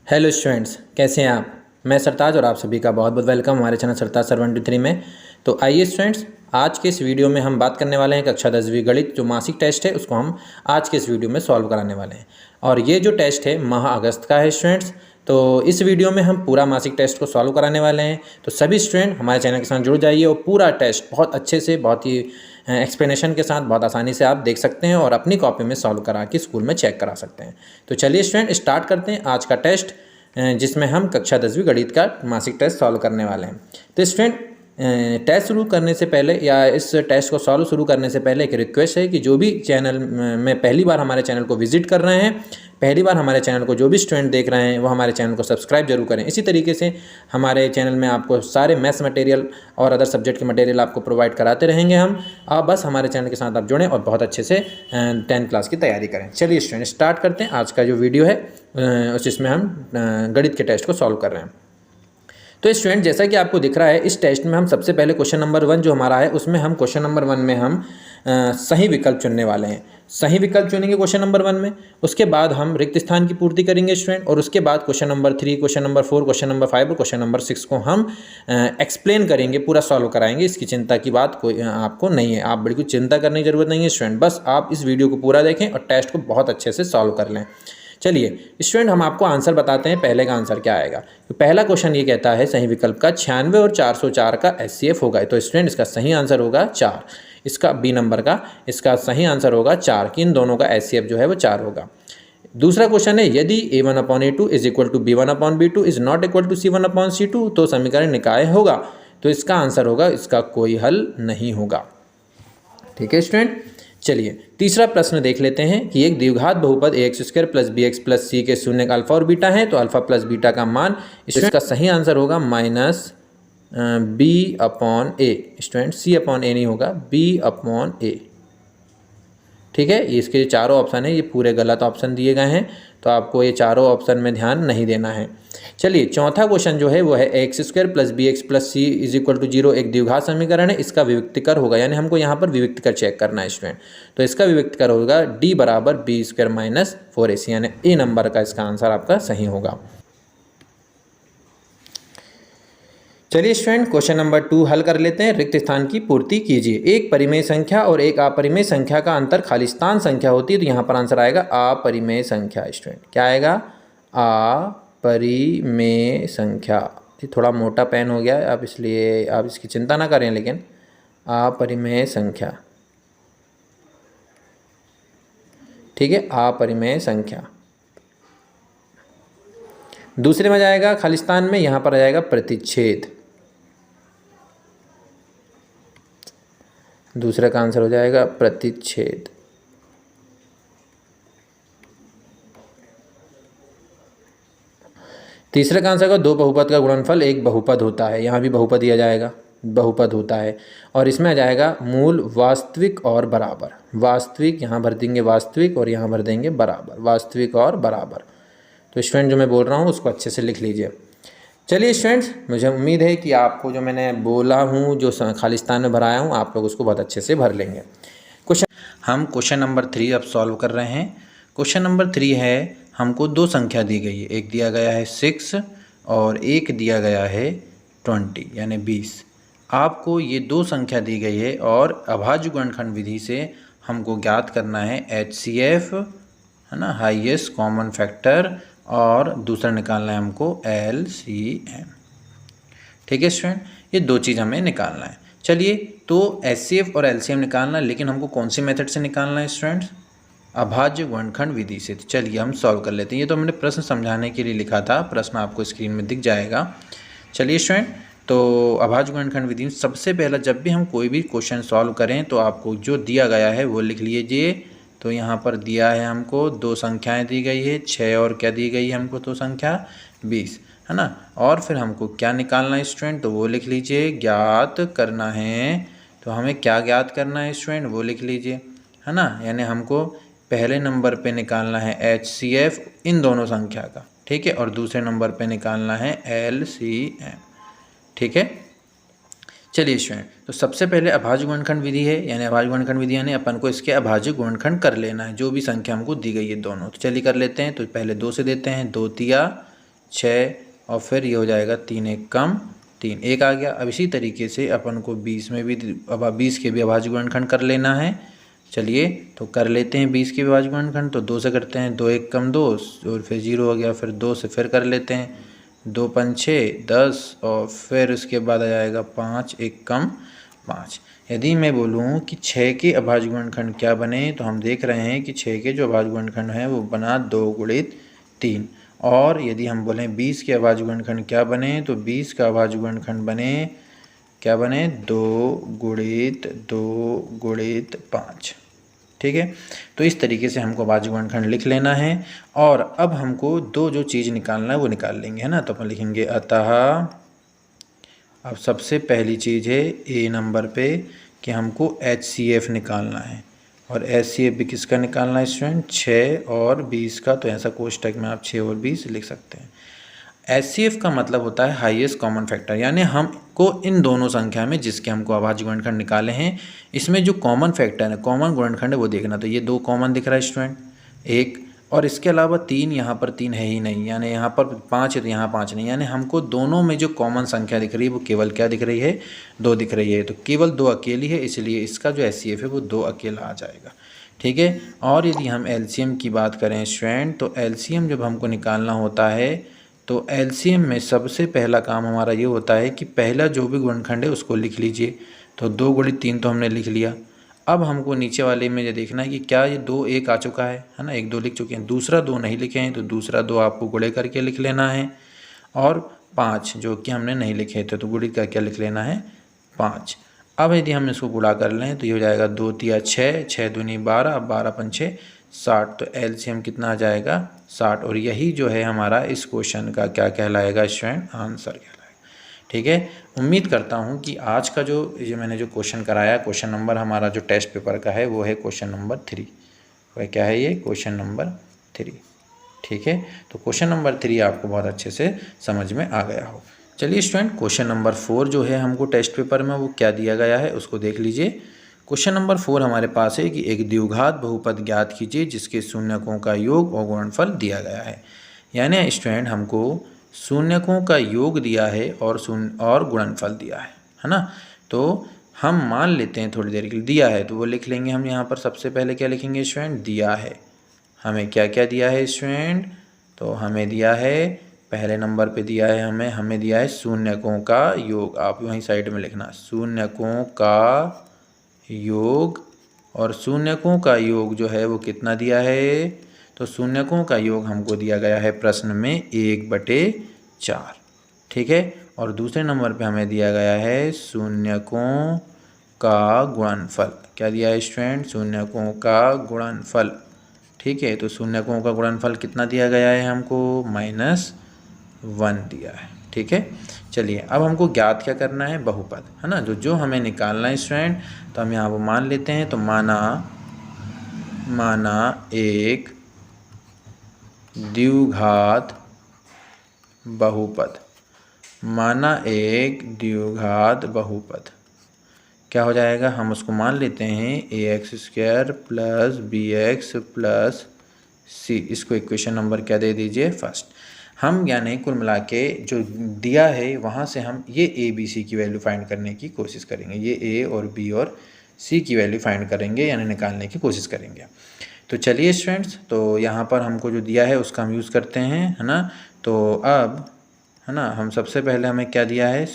Hello students, कैसे हैं आप। मैं सरताज और आप सभी का बहुत बहुत वेलकम हमारे चैनल सरताज सर 123 में। तो आइए स्टूडेंट्स, आज के इस वीडियो में हम बात करने वाले हैं कक्षा 10वीं गणित जो मासिक टेस्ट है उसको हम आज के इस वीडियो में सॉल्व कराने वाले हैं। और ये जो टेस्ट है माह अगस्त का है स्टूडेंट्स। तो इस वीडियो में हम पूरा मासिक टेस्ट को सॉल्व कराने वाले हैं। तो सभी स्टूडेंट हमारे चैनल के साथ जुड़ जाइए और पूरा टेस्ट बहुत अच्छे से, बहुत ही एक्सप्लेनेशन के साथ, बहुत आसानी से आप देख सकते हैं और अपनी कॉपी में सॉल्व करा के स्कूल में चेक करा सकते हैं। तो चलिए स्टूडेंट, स्टार्ट करते हैं आज का टेस्ट, जिसमें हम कक्षा 10वीं गणित का मासिक टेस्ट सॉल्व करने वाले हैं। तो स्टूडेंट, टेस्ट शुरू करने से पहले या इस टेस्ट को सॉल्व शुरू करने से पहले एक रिक्वेस्ट है कि जो भी चैनल में पहली बार हमारे चैनल को विजिट कर रहे हैं, पहली बार हमारे चैनल को जो भी स्टूडेंट देख रहे हैं वो हमारे चैनल को सब्सक्राइब जरूर करें। इसी तरीके से हमारे चैनल में आपको सारे मैथ्स मटेरियल और अदर सब्जेक्ट के मटेरियल आपको प्रोवाइड कराते रहेंगे हम। आप बस हमारे चैनल के साथ आप जुड़ें और बहुत अच्छे से 10th क्लास की तैयारी करें। चलिए स्टूडेंट, स्टार्ट करते हैं आज का जो वीडियो है, जिसमें हम गणित के टेस्ट को सॉल्व कर रहे हैं। तो स्टूडेंट, जैसा कि आपको दिख रहा है, इस टेस्ट में हम सबसे पहले क्वेश्चन नंबर 1 जो हमारा है उसमें हम क्वेश्चन नंबर 1 में हम सही विकल्प चुनने वाले हैं। सही विकल्प चुनेंगे क्वेश्चन नंबर 1 में। उसके बाद हम रिक्त स्थान की पूर्ति करेंगे स्टूडेंट, और उसके बाद question number 3, question number 4, question number 5 और क्वेश्चन नंबर 6 को हम एक्सप्लेन करेंगे, पूरा सॉल्व कराएंगे। इसकी चिंता की बात कोई आपको नहीं है, आप बिल्कुल चिंता करने की जरूरत नहीं है स्टूडेंट। बस आप इस वीडियो को पूरा देखें और टेस्ट को बहुत अच्छे से सॉल्व कर लें। चलिए स्टूडेंट, हम आपको आंसर बताते हैं। पहले का आंसर क्या आएगा। तो पहला क्वेश्चन ये कहता है सही विकल्प का 96 और 404 का एचसीएफ होगा। तो स्टूडेंट, इसका सही आंसर होगा 4। इसका बी नंबर का इसका सही आंसर होगा 4 कि इन दोनों का एचसीएफ जो है वो 4 होगा। दूसरा क्वेश्चन है यदि a1/a2 is equal to b1/b2 is not equal to c1/c2 तो समीकरण निकाय होगा। तो इसका आंसर होगा, इसका कोई हल नहीं होगा। ठीक है स्टूडेंट, चलिए तीसरा प्रश्न देख लेते हैं कि एक द्विघात बहुपद ax² plus bx plus c के शून्य अल्फा और बीटा है। तो अल्फा प्लस बीटा का मान, इसका सही आंसर होगा माइनस b/a। स्टूडेंट, c/a नहीं होगा, b/a। ठीक है, ये इसके चारों ऑप्शन है, ये पूरे गलत ऑप्शन दिए गए हैं, तो आपको ये चारों ऑप्शन में ध्यान नहीं देना है। चलिए चौथा क्वेश्चन जो है वो है ax² plus bx plus c is equal to 0 एक द्विघात समीकरण है, इसका विविक्तिकर होगा, यानी हमको यहाँ पर विविक्तिकर चेक करना है स्टूडेंट। तो इसका विविक्तिकर होगा d बराबर b² माइनस 4ac, यानी ए नंबर का इसका आंसर आपका सही होगा। चलिए स्टूडेंट, क्वेश्चन नंबर 2 हल कर लेते हैं। रिक्त स्थान की पूर्ति कीजिए। एक परिमेय संख्या और एक अपरिमेय संख्या का अंतर खालिस्तान संख्या होती है। तो यहाँ पर आंसर आएगा अपरिमेय संख्या। स्टूडेंट, क्या आएगा? अपरिमेय संख्या। थोड़ा मोटा पेन हो गया है अब, इसलिए आप इसकी चिंता ना करें, लेकिन अपरिमेय संख्या। ठीक है, अपरिमेय संख्या। दूसरे में जाएगा खालिस्तान में, यहाँ पर आ जाएगा प्रतिच्छेद। दूसरे का आंसर हो जाएगा प्रतिच्छेद। तीसरे का आंसर होगा दो बहुपद का गुणनफल एक बहुपद होता है। यहाँ भी बहुपद दिया जाएगा, बहुपद होता है। और इसमें आ जाएगा मूल वास्तविक और बराबर। वास्तविक यहाँ भर देंगे वास्तविक, और यहाँ भर देंगे बराबर, वास्तविक और बराबर। तो स्टूडेंट, जो मैं बोल रहा हूँ उसको अच्छे से लिख लीजिए। चलिए स्टूडेंट्स, मुझे उम्मीद है कि आपको जो मैंने बोला हूँ, जो खालिस्तान में भराया हूँ, आप लोग उसको बहुत अच्छे से भर लेंगे। हम क्वेश्चन नंबर 3 अब सॉल्व कर रहे हैं। क्वेश्चन नंबर 3 है, हमको दो संख्या दी गई है, एक दिया गया है 6 और एक दिया गया है 20 यानी 20। आपको ये दो संख्या दी गई है और अभाज्य गुणनखंड विधि से हमको ज्ञात करना है HCF, है ना, हाईएस्ट कॉमन फैक्टर, और दूसरा निकालना है हमको LCM। ठीक है स्टूडेंट, ये दो चीज़ हमें निकालना है। चलिए, तो HCF और LCM निकालना है, लेकिन हमको कौन सी मेथड से निकालना है स्टूडेंट्स? अभाज्य गुणनखंड विधि से। तो चलिए हम सॉल्व कर लेते हैं। ये तो मैंने प्रश्न समझाने के लिए लिखा था, प्रश्न आपको स्क्रीन में दिख जाएगा। चलिए स्टूडेंट, तो अभाज्य गुणनखंड विधि में सबसे पहला, जब भी हम कोई भी क्वेश्चन सॉल्व करें तो आपको जो दिया गया है वो लिख लीजिए। तो यहाँ पर दिया है हमको दो संख्याएं दी गई है, 6 और क्या दी गई है हमको, तो संख्या 20, है ना। और फिर हमको क्या निकालना है स्टूडेंट, तो वो लिख लीजिए, ज्ञात करना है। तो हमें क्या ज्ञात करना है स्टूडेंट, वो लिख लीजिए, है ना। यानी हमको पहले नंबर पे निकालना है HCF इन दोनों संख्या का, ठीक है, और दूसरे नंबर पे निकालना है LCM। ठीक है, चलिए स्टूडेंट, तो सबसे पहले अभाज्य गुणनखंड विधि है, यानी अभाज्य गुणनखंड विधि यानी अपन को इसके अभाज्य गुणनखंड कर लेना है, जो भी संख्या हमको दी गई है दोनों। तो चलिए कर लेते हैं। तो पहले 2 से देते हैं, 2 तिया 6 और फिर ये हो जाएगा 3 एक कम 3 1 आ गया। अब इसी तरीके से अपन को 20 में भी 20 के भी अभाज्य गुणनखंड कर लेना है। चलिए तो कर लेते हैं 20 के भी अभाज्य गुणनखंड। तो 2 से करते हैं, 2 एक कम 2 और फिर 0 हो गया। फिर 2 से फिर कर लेते हैं, 2 5 6 10 और फिर उसके बाद आ जाएगा 5 एक कम 5। यदि मैं बोलूँ कि 6 के अभाज्य गुणनखंड क्या बने, तो हम देख रहे हैं कि 6 के जो अभाज्य गुणनखंड है वो बना 2 गुणित 3। और यदि हम बोलें 20 के अभाज्य गुणनखंड क्या बने, तो 20 का अभाज्य गुणनखंड बने क्या बने 2 गुणित 5। ठीक है, तो इस तरीके से हमको अभाज्य गुणनखंड लिख लेना है। और अब हमको दो जो चीज़ निकालना है वो निकाल लेंगे, है ना। तो अपन लिखेंगे अतः, अब सबसे पहली चीज़ है ए नंबर पे कि हमको HCF निकालना है। और HCF भी किसका निकालना है स्टूडेंट, 6 और 20 का। तो ऐसा कोष्टक में आप 6 और 20 लिख सकते हैं। HCF का मतलब होता है हाईएस्ट कॉमन फैक्टर, यानी हमको इन दोनों संख्या में जिसके हमको अभाज्य गुणनखंड निकाले हैं, इसमें जो कॉमन फैक्टर है, कॉमन गुणनखंड है वो देखना। तो ये 2 कॉमन दिख रहा है स्टूडेंट, एक, और इसके अलावा 3, यहाँ पर 3 है ही नहीं, यानी यहाँ पर 5 है तो यहाँ 5 नहीं, यानी हमको दोनों में जो कॉमन संख्या दिख रही है वो केवल क्या दिख रही है, 2 दिख रही है। तो केवल 2 अकेली है, इसलिए इसका जो HCF है वो 2 अकेला आ जाएगा। ठीक है, और यदि हम LCM की बात करें स्टूडेंट, तो LCM जब हमको निकालना होता है तो LCM में सबसे पहला काम हमारा ये होता है कि पहला जो भी गुणनखंड है उसको लिख लीजिए। तो 2 गुणित 3 तो हमने लिख लिया। अब हमको नीचे वाले में ये देखना है कि क्या ये 2 1 आ चुका है ना, 1 2 लिख चुके हैं, दूसरा 2 नहीं लिखे हैं, तो दूसरा 2 आपको गुणे करके लिख लेना है। और 5 जो कि हमने नहीं लिखे थे, तो गुणित करके लिख लेना है 5। अब यदि हम इसको गुणा कर लें तो ये हो जाएगा 2 तिया 6 6 दूनी 12 12 पंचे 60। तो LCM कितना आ जाएगा 60। और यही जो है हमारा इस क्वेश्चन का क्या कहलाएगा स्टूडेंट, आंसर कहलाएगा। ठीक है, उम्मीद करता हूँ कि आज का जो ये मैंने जो क्वेश्चन कराया, क्वेश्चन नंबर हमारा जो टेस्ट पेपर का है वो है क्वेश्चन नंबर 3। वह क्या है, ये क्वेश्चन नंबर 3। ठीक है, तो क्वेश्चन नंबर 3 आपको बहुत अच्छे से समझ में आ गया हो। चलिए स्टूडेंट, क्वेश्चन नंबर 4 जो है हमको टेस्ट पेपर में वो क्या दिया गया है उसको देख लीजिए। क्वेश्चन नंबर 4 हमारे पास है कि एक द्विघात बहुपद ज्ञात कीजिए जिसके शून्यकों का योग और गुणनफल दिया गया है। यानी स्टूडेंट हमको शून्यकों का योग दिया है और गुणनफल दिया है ना। तो हम मान लेते हैं थोड़ी देर के लिए दिया है, तो वो लिख लेंगे हम यहाँ पर। सबसे पहले क्या लिखेंगे स्टूडेंट, दिया है। हमें क्या क्या दिया है स्टूडेंट, तो हमें दिया है पहले नंबर पे दिया है हमें दिया है शून्यकों का योग। आप वहीं साइड में लिखना, शून्यकों का योग। और शून्यकों का योग जो है वो कितना दिया है, तो शून्यकों का योग हमको दिया गया है प्रश्न में 1/4। ठीक है, और दूसरे नंबर पे हमें दिया गया है शून्यकों का गुणनफल। क्या दिया है स्टूडेंट, शून्यकों का गुणनफल। ठीक है, तो शून्यकों का गुणनफल कितना दिया गया है हमको, -1 दिया है। ठीक है, चलिए अब हमको ज्ञात क्या करना है, बहुपद, है ना। जो हमें निकालना है स्टूडेंट, तो हम यहाँ पर मान लेते हैं। तो माना एक द्विघात बहुपद, माना एक द्विघात बहुपद क्या हो जाएगा, हम उसको मान लेते हैं ax² + bx + c। इसको इक्वेशन नंबर क्या दे दीजिए, फर्स्ट। हम यानी कुल मिला के जो दिया है वहाँ से हम ये a b c की वैल्यू फाइंड करने की कोशिश करेंगे। ये a और b और c की वैल्यू फाइंड करेंगे, यानी निकालने की कोशिश करेंगे। तो चलिए स्टूडेंट्स, तो यहाँ पर हमको जो दिया है उसका हम यूज़ करते हैं, है ना। तो अब है ना, हम सबसे पहले हमें क्या दिया है,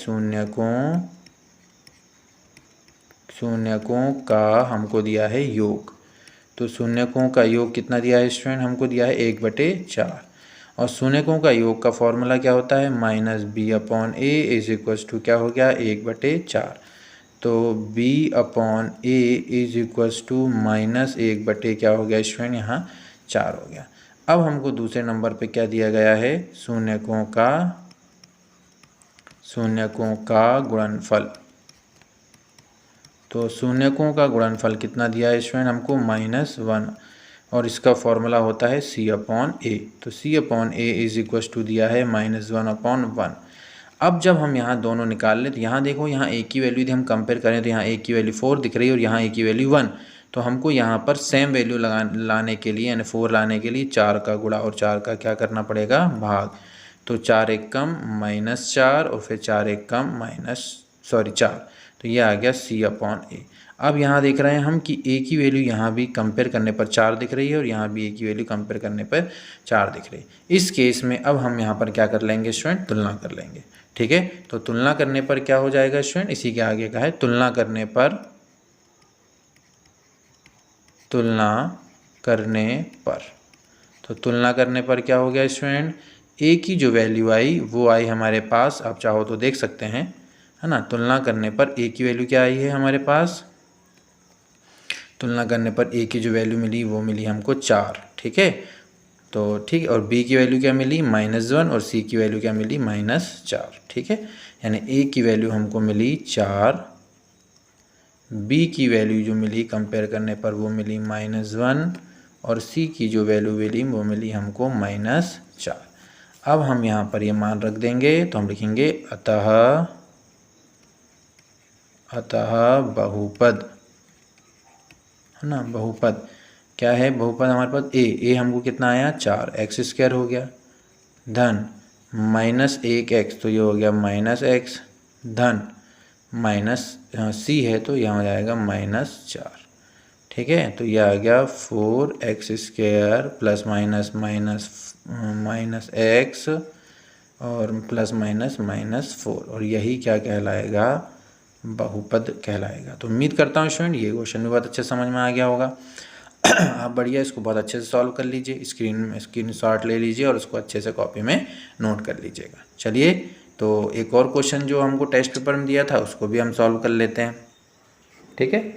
शून्यकों का हमको दिया है योग। तो शून्यकों का योग कितना दिया है स्टूडेंट, हमको दिया है 1/4। और शून्यकों का योग का फॉर्मूला क्या होता है, -b/a = क्या हो गया, 1/4। तो b/a -1 क्या हो गया स्टूडेंट, यहाँ 4 हो गया। अब हमको दूसरे नंबर पे क्या दिया गया है, शून्यकों का गुणनफल। तो शून्यकों का गुणनफल कितना दिया है स्टूडेंट हमको, -1। और इसका फॉर्मूला होता है c/a। तो c/a = दिया है -1/1। अब जब हम यहाँ दोनों निकाल लें तो यहाँ देखो, यहाँ a की वैल्यू यदि हम कंपेयर करें तो यहाँ a की वैल्यू 4 दिख रही है और यहाँ a की वैल्यू 1। तो हमको यहाँ पर सेम वैल्यू लाने के लिए यानी 4 लाने के लिए 4 का गुणा और 4 का क्या करना पड़ेगा, भाग। तो 4 एक कम -4 और फिर 4 एक कम 4, तो ये आ गया C/A। अब यहाँ देख रहे हैं हम कि a की वैल्यू यहाँ भी कंपेयर करने पर 4 दिख रही है और यहाँ भी a की वैल्यू कंपेयर करने पर 4 दिख रही है। इस केस में अब हम यहाँ पर क्या कर लेंगे स्टूडेंट, तुलना कर लेंगे। ठीक है, तो तुलना करने पर क्या हो जाएगा स्टूडेंट, इसी के आगे का है तुलना करने पर तो तुलना करने पर क्या हो गया स्टूडेंट, a की जो वैल्यू आई वो आई हमारे पास, आप चाहो तो देख सकते हैं, है ना। तुलना करने पर a की वैल्यू क्या आई है हमारे पास, तुलना करने पर a की जो वैल्यू मिली वो मिली हमको 4। ठीक है, तो ठीक है, और b की वैल्यू क्या मिली -1 और c की वैल्यू क्या मिली -4। ठीक है, यानी a की वैल्यू हमको मिली 4, b की वैल्यू जो मिली कंपेयर करने पर वो मिली -1 और c की जो वैल्यू मिली वो मिली हमको -4। अब हम यहाँ पर ये मान रख देंगे, तो हम लिखेंगे अतः बहुपद, है ना। बहुपद क्या है, बहुपद हमारे पास a हमको कितना आया 4, x² हो गया, धन -1x तो ये हो गया -x, धन c है तो यहाँ हो जाएगा -4। ठीक है, तो यह आ गया 4x² प्लस माइनस x और प्लस -4, और यही क्या कहलाएगा, बहुपद कहलाएगा। तो उम्मीद करता हूँ स्टूडेंट ये क्वेश्चन भी बहुत अच्छे समझ में आ गया होगा। आप बढ़िया इसको बहुत अच्छे से सॉल्व कर लीजिए, स्क्रीनशॉट ले लीजिए और उसको अच्छे से कॉपी में नोट कर लीजिएगा। चलिए, तो एक और क्वेश्चन जो हमको टेस्ट पेपर में दिया था उसको भी हम सॉल्व कर लेते हैं। ठीक है,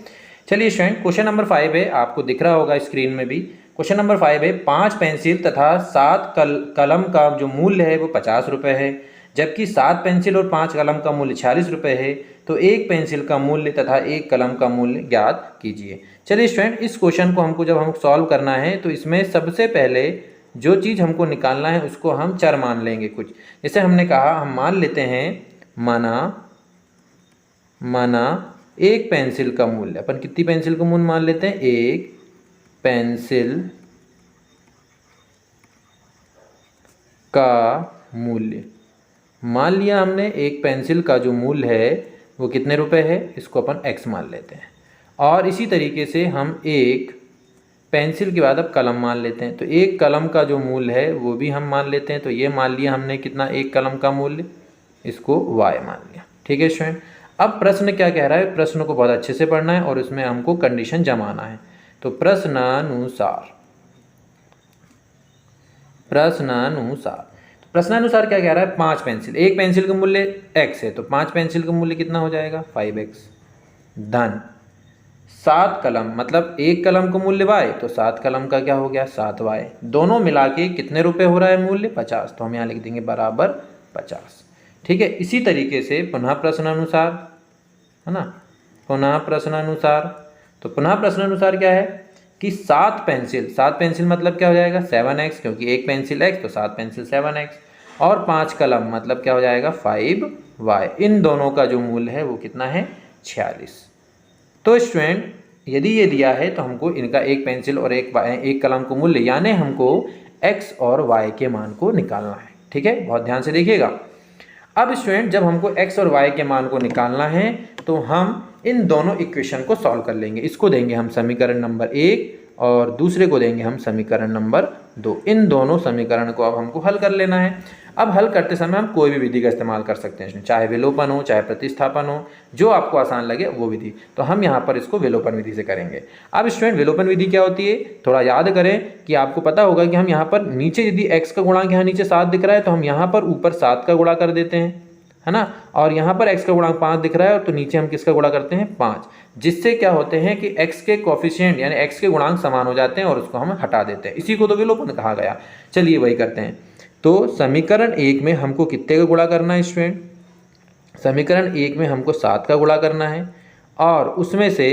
चलिए स्टूडेंट, क्वेश्चन नंबर 5 है, आपको दिख रहा होगा स्क्रीन में भी। क्वेश्चन नंबर 5 है, 5 पेंसिल तथा 7 कलम का जो मूल्य है वो 50 रुपये है, जबकि 7 पेंसिल और 5 कलम का मूल्य 46 रुपये है। तो एक पेंसिल का मूल्य तथा एक कलम का मूल्य ज्ञात कीजिए। चलिए स्टूडेंट, इस क्वेश्चन को हमको जब हम सॉल्व करना है तो इसमें सबसे पहले जो चीज़ हमको निकालना है उसको हम चर मान लेंगे कुछ। जैसे हमने कहा, हम मान लेते हैं माना एक पेंसिल का मूल्य, अपन कितनी पेंसिल का मूल्य मान लेते हैं, एक पेंसिल का मूल्य मान लिया हमने। एक पेंसिल का जो मूल्य है वो कितने रुपए है, इसको अपन x मान लेते हैं। और इसी तरीके से हम एक पेंसिल के बाद अब कलम मान लेते हैं, तो एक कलम का जो मूल्य है वो भी हम मान लेते हैं। तो ये मान लिया हमने कितना, एक कलम का मूल्य, इसको y मान लिया। ठीक है स्टूडेंट, अब प्रश्न क्या कह रहा है, प्रश्न को बहुत अच्छे से पढ़ना है और उसमें हमको कंडीशन जमाना है। तो प्रश्नानुसार क्या कह रहा है, 5 पेंसिल, एक पेंसिल का मूल्य x है तो 5 पेंसिल का मूल्य कितना हो जाएगा 5x, धन 7 कलम, मतलब एक कलम का मूल्य y, तो 7 कलम का क्या हो गया 7y, दोनों मिला के कितने रुपए हो रहा है मूल्य 50, तो हम यहाँ लिख देंगे बराबर 50। ठीक है, इसी तरीके से पुनः प्रश्नानुसार, है ना, पुनः प्रश्नानुसार, तो पुनः प्रश्नानुसार क्या है कि 7 पेंसिल मतलब क्या हो जाएगा 7x, क्योंकि एक पेंसिल x तो 7 पेंसिल 7x, और 5 कलम मतलब क्या हो जाएगा 5y, इन दोनों का जो मूल्य है वो कितना है 46। तो स्टूडेंट, यदि ये दिया है तो हमको इनका एक पेंसिल और एक कलम का मूल्य यानी हमको x और y के मान को निकालना है। ठीक है, बहुत ध्यान से देखिएगा। अब स्टूडेंट, जब हमको x और y के मान को निकालना है तो हम इन दोनों इक्वेशन को सॉल्व कर लेंगे। इसको देंगे हम समीकरण नंबर 1 और दूसरे को देंगे हम समीकरण नंबर 2। इन दोनों समीकरण को अब हमको हल कर लेना है। अब हल करते समय हम कोई भी विधि का इस्तेमाल कर सकते हैं, चाहे विलोपन हो चाहे प्रतिस्थापन हो, जो आपको आसान लगे वो विधि। तो हम यहाँ पर इसको विलोपन विधि से करेंगे। अब स्टूडेंट, विलोपन विधि क्या होती है, थोड़ा याद करें कि आपको पता होगा कि हम यहाँ पर नीचे यदि x का गुणांक यहाँ नीचे 7 दिख रहा है तो हम यहाँ पर ऊपर 7 का गुणा कर देते हैं, है ना, और यहाँ पर x का गुणांक 5 दिख रहा है और तो नीचे हम किसका गुणा करते हैं 5, जिससे क्या होते हैं कि x के कोफिशिएंट यानी x के गुणांक समान हो जाते हैं और उसको हम हटा देते हैं। इसी को तो विलोपन कहा गया। चलिए वही करते हैं। तो समीकरण 1 में हमको कितने का गुणा करना है स्टूडेंट, समीकरण 1 में हमको 7 का गुणा करना है और उसमें से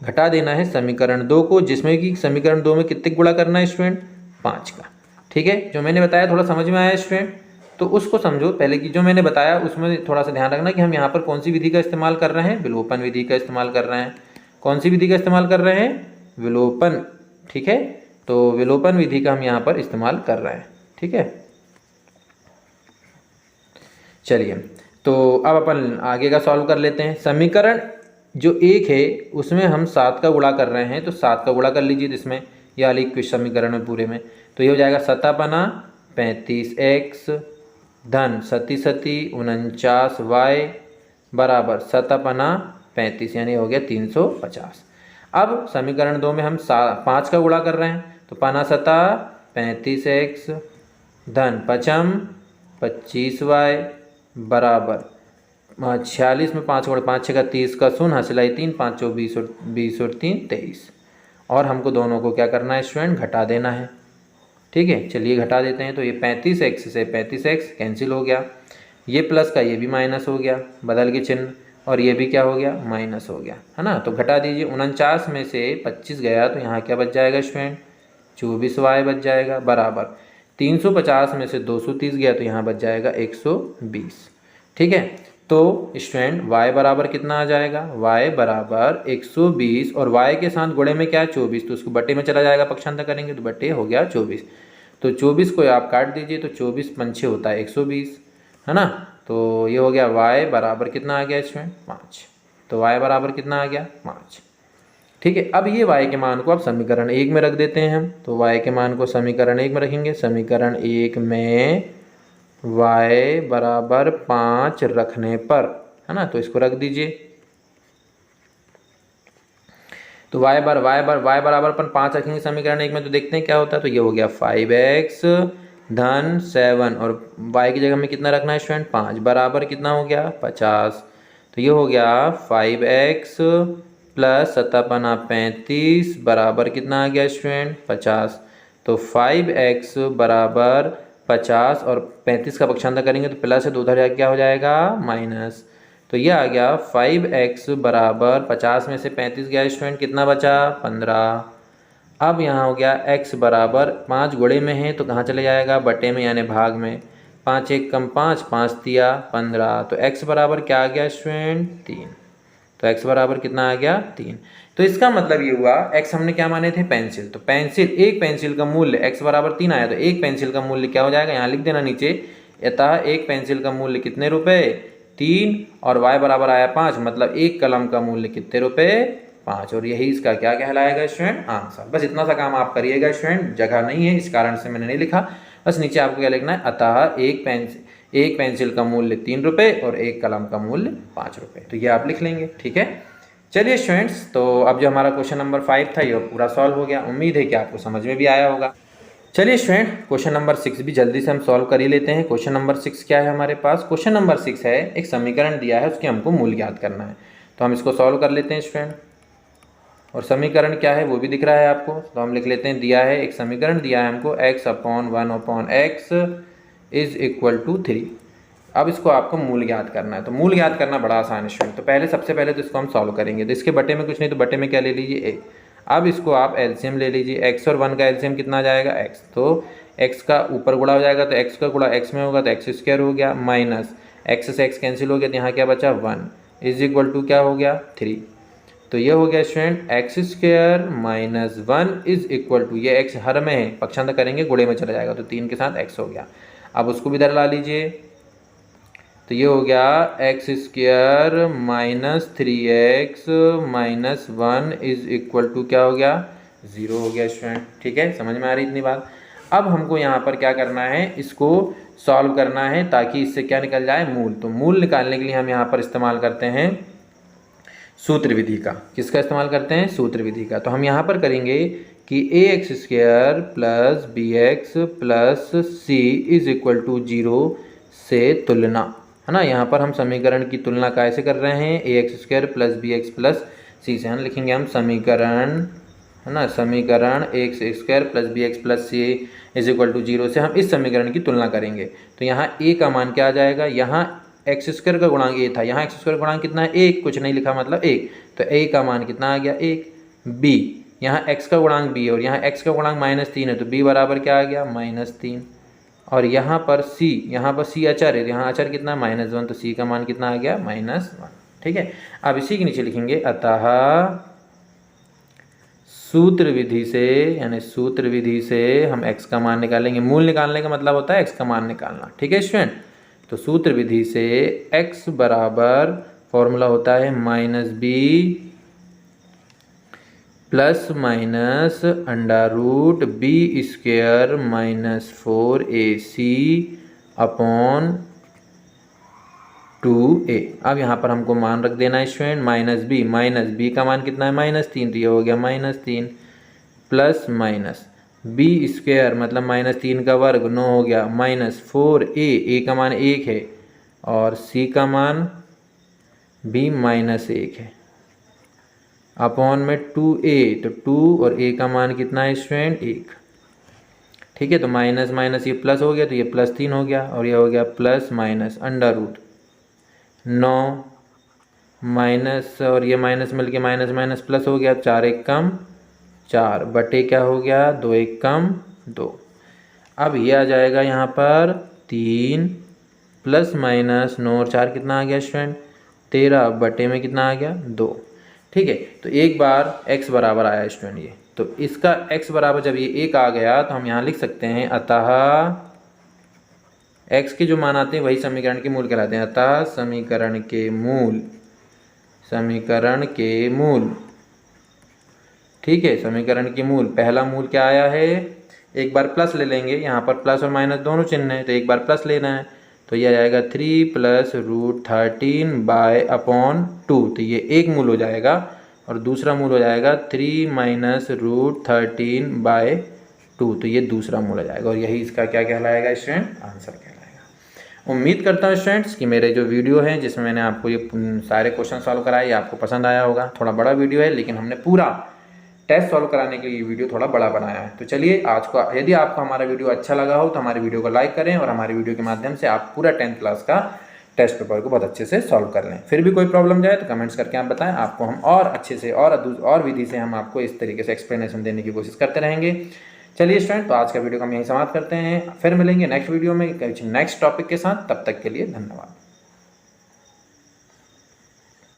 घटा देना है समीकरण 2 को, जिसमें कि समीकरण 2 में कितने गुणा करना है स्टूडेंट 5 का। ठीक है, जो मैंने बताया थोड़ा समझ में आया स्टूडेंट। तो उसको समझो। पहले की जो मैंने बताया उसमें थोड़ा सा ध्यान रखना कि हम यहाँ पर कौन सी विधि का इस्तेमाल कर रहे हैं, विलोपन विधि का इस्तेमाल कर रहे हैं। कौन सी विधि का इस्तेमाल कर रहे हैं, विलोपन। ठीक है, तो विलोपन विधि का हम यहाँ पर इस्तेमाल कर रहे हैं। ठीक है, चलिए तो अब अपन आगे का सॉल्व कर लेते हैं। समीकरण जो एक है उसमें हम 7 का गुणा कर रहे हैं, तो 7 का गुणा कर लीजिए इसमें, या लिखिए समीकरण में पूरे में। तो ये हो जाएगा 7 35x धन 7 49y बराबर 7 35, यानी हो गया 350। अब समीकरण 2 में हम 5 का गुणा कर रहे हैं, तो 35x धन 25y बराबर 46 में 5 गुणा 5 6 30 का 0 हासिलाई 3 5 4 20 और 3 23। और हमको दोनों को क्या करना है स्टूडेंट, घटा देना है। ठीक है, चलिए घटा देते हैं। तो ये 35x से 35x कैंसिल हो गया, ये प्लस का ये भी माइनस हो गया, बदल के चिन्ह, और ये भी क्या हो गया, माइनस हो गया, है ना। तो घटा दीजिए, 49 में से 25 गया तो यहाँ क्या बच जाएगा स्टूडेंट, 24y बच जाएगा बराबर 350 में से 230 गया तो यहाँ बच जाएगा 120। ठीक है, तो स्टूडेंट y बराबर कितना आ जाएगा, y बराबर 120 और y के साथ गुणे में क्या है 24, तो उसको बट्टे में चला जाएगा, पक्षांतर करेंगे तो बट्टे हो गया 24। तो 24 को आप काट दीजिए, तो 24 पंछे होता है 120, है ना। तो ये हो गया y बराबर कितना आ गया स्टूडेंट, 5। तो y बराबर कितना आ गया, 5। ठीक है, अब ये y के मान को आप समीकरण 1 में रख देते हैं हम। तो y के मान को समीकरण 1 में रखेंगे। समीकरण 1 में y बराबर 5 रखने पर, है ना, तो इसको रख दीजिए। तो y बराबर अपन 5 रखेंगे समीकरण 1 में, तो देखते हैं क्या होता है। तो ये हो गया 5x धन 7 और y की जगह में कितना रखना है स्टूडेंट, 5 बराबर कितना हो गया 50। तो ये हो गया 5x प्लस 7 35 बराबर कितना आ गया स्टूडेंट, 50। तो 5x बराबर 50 और 35 का पक्षांतर करेंगे तो प्लस है, तो उधर क्या हो जाएगा माइनस। तो ये आ गया 5x बराबर 50 में से 35 गया स्टूडेंट, कितना बचा 15। अब यहाँ हो गया x बराबर 5 गुणे में है तो कहाँ चले जाएगा, बटे में यानी भाग में। 5 1 कम 5 5 दिया 15, तो x बराबर क्या आ गया स्टूडेंट 3। तो x बराबर कितना आ गया 3। तो इसका मतलब ये हुआ x हमने क्या माने थे, पेंसिल। तो पेंसिल, एक पेंसिल का मूल्य x बराबर 3 आया, तो एक पेंसिल का मूल्य क्या हो जाएगा, यहाँ लिख देना नीचे, अतः एक पेंसिल का मूल्य कितने रुपए 3, और y बराबर आया 5, मतलब एक कलम का मूल्य कितने रुपए 5। और यही इसका क्या कहलाएगा स्टूडेंट, आंसर। बस इतना सा काम आप करिएगा स्टूडेंट, जगह नहीं है इस कारण से मैंने नहीं लिखा। बस नीचे आपको क्या लिखना है, अतः एक पेंसिल का मूल्य 3 रुपये और एक कलम का मूल्य 5 रुपये। तो ये आप लिख लेंगे। ठीक है, चलिए स्टूडेंट्स, तो अब जो हमारा क्वेश्चन नंबर 5 था ये पूरा सॉल्व हो गया। उम्मीद है कि आपको समझ में भी आया होगा। चलिए स्टूडेंट, क्वेश्चन नंबर 6 भी जल्दी से हम सॉल्व कर ही लेते हैं। क्वेश्चन नंबर 6 क्या है हमारे पास, क्वेश्चन नंबर 6 है एक समीकरण दिया है, उसके हमको मूल्य ज्ञात करना है। तो हम इसको सॉल्व कर लेते हैं स्टूडेंट। और समीकरण क्या है वो भी दिख रहा है आपको, तो हम लिख लेते हैं, दिया है एक समीकरण दिया है हमको x/1/x इज इक्वल टू 3। अब इसको आपको मूल ज्ञात करना है। तो मूल ज्ञात करना बड़ा आसान है स्टूडेंट। तो पहले सबसे पहले तो इसको हम सॉल्व करेंगे। तो इसके बटे में कुछ नहीं, तो बटे में क्या ले लीजिए a। अब इसको आप एलसीएम ले लीजिए, x और 1 का एलसीएम कितना आ जाएगा x। तो x का ऊपर गुणा हो जाएगा, तो x का गुणा x में होगा तो x² हो गया, माइनस x से x कैंसिल हो गया, तो यहाँ क्या बचा 1 इज इक्वल टू क्या हो गया 3। तो ये हो गया student x² minus 1 is equal to, ये x हर में है, पक्षांतर करेंगे गुणे में चला जाएगा, तो 3 के साथ x हो गया। अब उसको भी इधर ला लीजिए, तो ये हो गया x² minus 3x minus 1 is equal to क्या हो गया 0 हो गया स्टूडेंट। ठीक है, समझ में आ रही इतनी बात। अब हमको यहाँ पर क्या करना है, इसको सॉल्व करना है ताकि इससे क्या निकल जाए, मूल। तो मूल निकालने के लिए हम यहाँ पर इस्तेमाल करते हैं सूत्र विधि का। किसका इस्तेमाल करते हैं, सूत्र विधि का। तो हम यहाँ पर करेंगे कि ax² plus bx plus c is equal to 0 से तुलना, है ना। यहाँ पर हम समीकरण की तुलना कैसे कर रहे हैं, ax² plus bx plus c से। हम लिखेंगे हम समीकरण, है ना, समीकरण ax² plus bx plus c is equal to 0 से हम इस समीकरण की तुलना करेंगे। तो यहाँ a का मान क्या आ जाएगा, यहाँ x² का गुणांक a था, यहाँ x² गुणांक कितना है 1, कुछ नहीं लिखा मतलब 1, तो a का मान कितना आ गया 1। b, यहाँ x का गुणांक b है और यहाँ x का गुणांक -3 है, तो b बराबर क्या आ गया -3। और यहाँ पर c अचर है, यहाँ अचर कितना -1, तो c का मान कितना आ गया -1। ठीक है, अब इसी के नीचे लिखेंगे अतः सूत्र विधि से, यानी सूत्र विधि से हम x का मान निकालेंगे। मूल निकालने का मतलब होता है x का मान निकालना। ठीक है स्टूडेंट, तो सूत्र विधि से x बराबर फॉर्मूला होता है -b plus minus √b² -4ac upon 2a। अब यहाँ पर हमको मान रख देना है स्टूडेंट -b का मान कितना है -3, तो ये हो गया -3 प्लस माइनस b² मतलब -3 का वर्ग 9 हो गया -4a का मान 1 है और c का मान भी -1 है अपॉन में 2a, तो 2 और a का मान कितना है स्टूडेंट 1। ठीक है, तो माइनस माइनस ये प्लस हो गया, तो ये +3 हो गया और ये हो गया प्लस माइनस √9 माइनस और ये माइनस मिलके माइनस माइनस प्लस हो गया, 4 1 कम 4 बटे क्या हो गया 2 1 कम 2। अब ये आ जाएगा यहाँ पर 3 प्लस माइनस 9 और 4 कितना आ गया स्टूडेंट 13 बटे में कितना आ गया 2। ठीक है, तो एक बार x बराबर आया स्टूडेंट ये, तो इसका x बराबर जब ये 1 आ गया तो हम यहाँ लिख सकते हैं अतः x के जो मान आते हैं वही समीकरण के मूल कहलाते हैं। अतः समीकरण के मूल ठीक है, समीकरण के मूल, पहला मूल क्या आया है, एक बार प्लस ले लेंगे, यहाँ पर प्लस और माइनस दोनों चिन्ह है तो एक बार प्लस लेना है, तो ये आ जाएगा 3 + √13/2, तो ये एक मूल हो जाएगा और दूसरा मूल हो जाएगा 3 - √13/2, तो ये दूसरा मूल हो जाएगा और यही इसका क्या कहलाएगा स्टूडेंट आंसर कहलाएगा। उम्मीद करता हूँ स्टूडेंट्स कि मेरे जो वीडियो है जिसमें मैंने आपको ये सारे क्वेश्चन सॉल्व कराए, ये आपको पसंद आया होगा। थोड़ा बड़ा वीडियो है लेकिन हमने पूरा टेस्ट सॉल्व कराने के लिए वीडियो थोड़ा बड़ा बनाया है। तो चलिए आज को, यदि आपको हमारा वीडियो अच्छा लगा हो तो हमारे वीडियो को लाइक करें और हमारे वीडियो के माध्यम से आप पूरा 10th क्लास का टेस्ट पेपर को बहुत अच्छे से सॉल्व कर लें। फिर भी कोई प्रॉब्लम जाए तो कमेंट्स करके आप बताएं, आपको हम और अच्छे से और विधि से हम आपको इस तरीके से एक्सप्लेनेशन देने की कोशिश करते रहेंगे। चलिए स्टूडेंट, तो आज का वीडियो को हम यहीं समाप्त करते हैं, फिर मिलेंगे नेक्स्ट वीडियो में नेक्स्ट टॉपिक के साथ। तब तक के लिए धन्यवाद।